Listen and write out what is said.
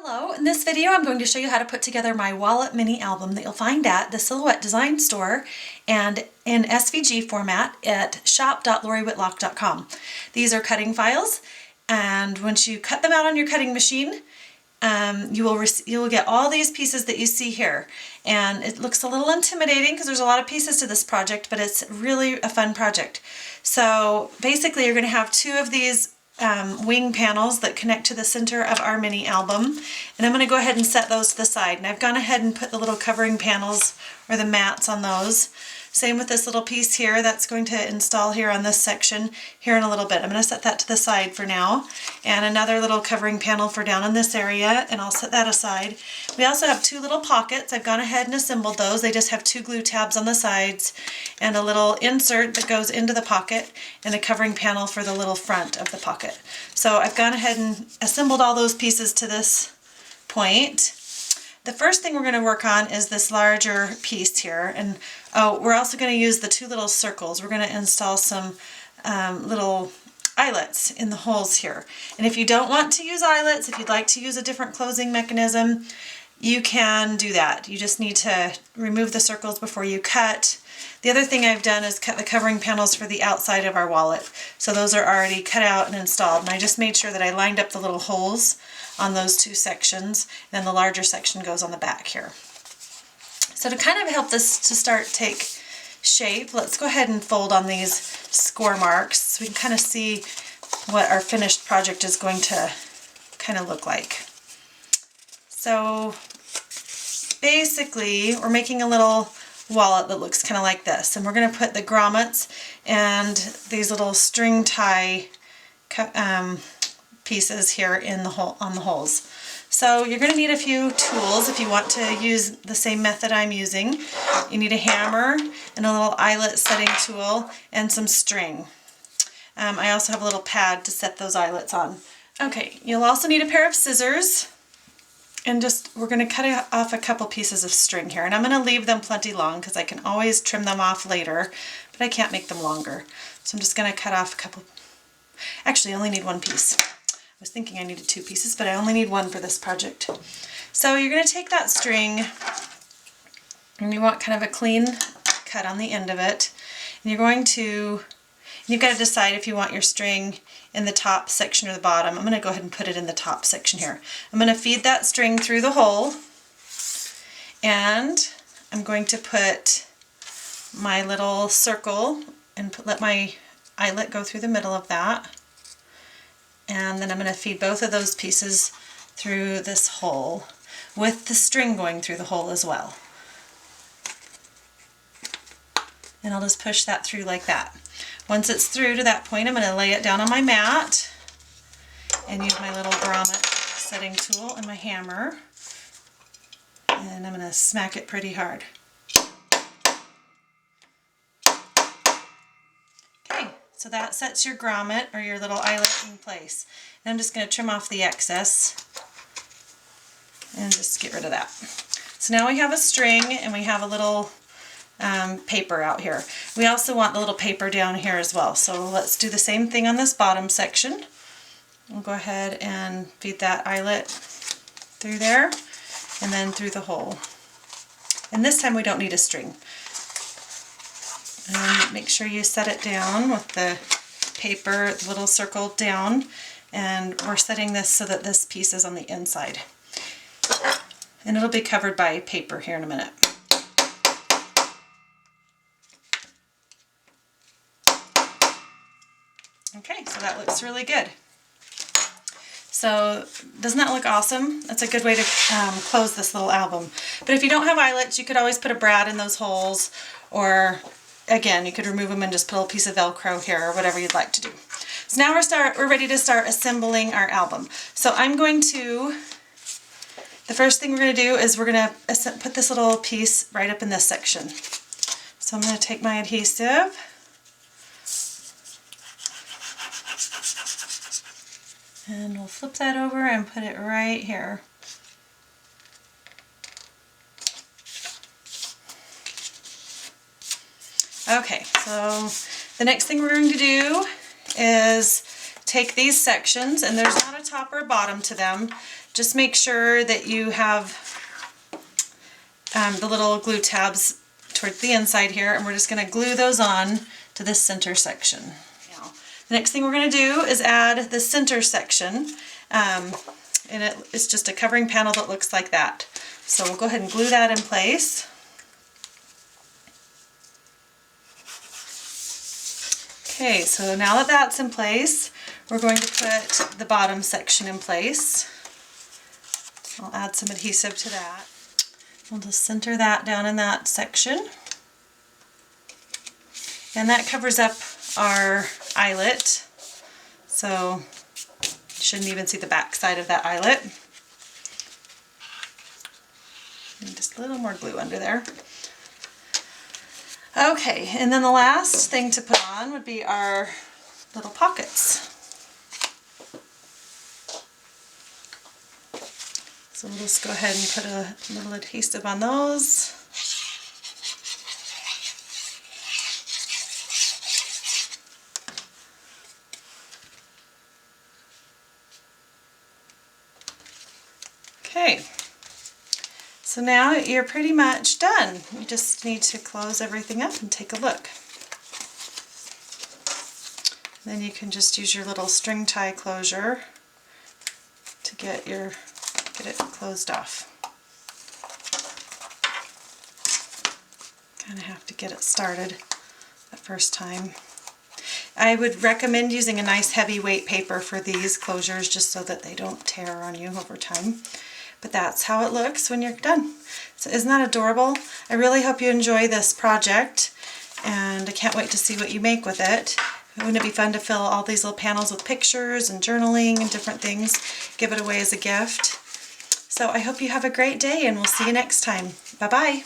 Hello, in this video I'm going to show you how to put together my wallet mini album that you'll find at the Silhouette Design Store and in SVG format at shop.lorywhitlock.com. These are cutting files, and once you cut them out on your cutting machine, you will get all these pieces that you see here. And it looks a little intimidating because there's a lot of pieces to this project, but it's really a fun project. So basically you're going to have two of these wing panels that connect to the center of our mini album, and I'm going to go ahead and set those to the side. And I've gone ahead and put the little covering panels or the mats on those. Same with this little piece here that's going to install here on this section here in a little bit. I'm going to set that to the side for now, and another little covering panel for down in this area, and I'll set that aside. We also have two little pockets. I've gone ahead and assembled those. They just have two glue tabs on the sides and a little insert that goes into the pocket and a covering panel for the little front of the pocket. So I've gone ahead and assembled all those pieces to this point. The first thing we're going to work on is this larger piece here, and we're also going to use the two little circles. We're going to install some little eyelets in the holes here. And if you don't want to use eyelets, if you'd like to use a different closing mechanism, you can do that. You just need to remove the circles before you cut. The other thing I've done is cut the covering panels for the outside of our wallet. So those are already cut out and installed, and I just made sure that I lined up the little holes on those two sections, and then the larger section goes on the back here. So to kind of help this to start take shape, let's go ahead and fold on these score marks so we can kind of see what our finished project is going to kind of look like. So basically we're making a little wallet that looks kind of like this, and we're going to put the grommets and these little string tie pieces here in the hole on the holes. So you're going to need a few tools if you want to use the same method I'm using. You need a hammer and a little eyelet setting tool and some string. I also have a little pad to set those eyelets on. Okay, you'll also need a pair of scissors, and we're going to cut off a couple pieces of string here, and I'm going to leave them plenty long because I can always trim them off later, but I can't make them longer. So I'm just going to cut off a couple. Actually, I only need one piece. I was thinking I needed two pieces, but I only need one for this project. So you're going to take that string, and you want kind of a clean cut on the end of it, and you've got to decide if you want your string in the top section or the bottom. I'm going to go ahead and put it in the top section here. I'm going to feed that string through the hole, and I'm going to put my little circle and let my eyelet go through the middle of that. And then I'm going to feed both of those pieces through this hole with the string going through the hole as well. And I'll just push that through like that. Once it's through to that point, I'm going to lay it down on my mat and use my little grommet setting tool and my hammer. And I'm going to smack it pretty hard. So that sets your grommet or your little eyelet in place. And I'm just going to trim off the excess and just get rid of that. So now we have a string and we have a little paper out here. We also want the little paper down here as well. So let's do the same thing on this bottom section. We'll go ahead and feed that eyelet through there and then through the hole. And this time we don't need a string. And make sure you set it down with the paper, the little circle down, and we're setting this so that this piece is on the inside. And it'll be covered by paper here in a minute. Okay, so that looks really good. So doesn't that look awesome? That's a good way to close this little album. But if you don't have eyelets, you could always put a brad in those holes, or again, you could remove them and just put a little piece of Velcro here or whatever you'd like to do. So now we're ready to start assembling our album. So the first thing we're going to do is we're going to put this little piece right up in this section. So I'm going to take my adhesive and we'll flip that over and put it right here. Okay, so the next thing we're going to do is take these sections, and there's not a top or a bottom to them. Just make sure that you have the little glue tabs towards the inside here, and we're just going to glue those on to this center section. Now, the next thing we're going to do is add the center section, and it's just a covering panel that looks like that. So we'll go ahead and glue that in place. Okay, so now that that's in place, we're going to put the bottom section in place. I'll add some adhesive to that. We'll just center that down in that section. And that covers up our eyelet, so you shouldn't even see the back side of that eyelet. And just a little more glue under there. Okay, and then the last thing to put on would be our little pockets. So we'll just go ahead and put a little adhesive on those. Okay, so now you're pretty much done. You just need to close everything up and take a look. Then you can just use your little string tie closure to get it closed off. Kind of have to get it started the first time. I would recommend using a nice heavy weight paper for these closures just so that they don't tear on you over time. But that's how it looks when you're done. So isn't that adorable? I really hope you enjoy this project, and I can't wait to see what you make with it. Wouldn't it be fun to fill all these little panels with pictures and journaling and different things? Give it away as a gift. So I hope you have a great day, and we'll see you next time. Bye-bye.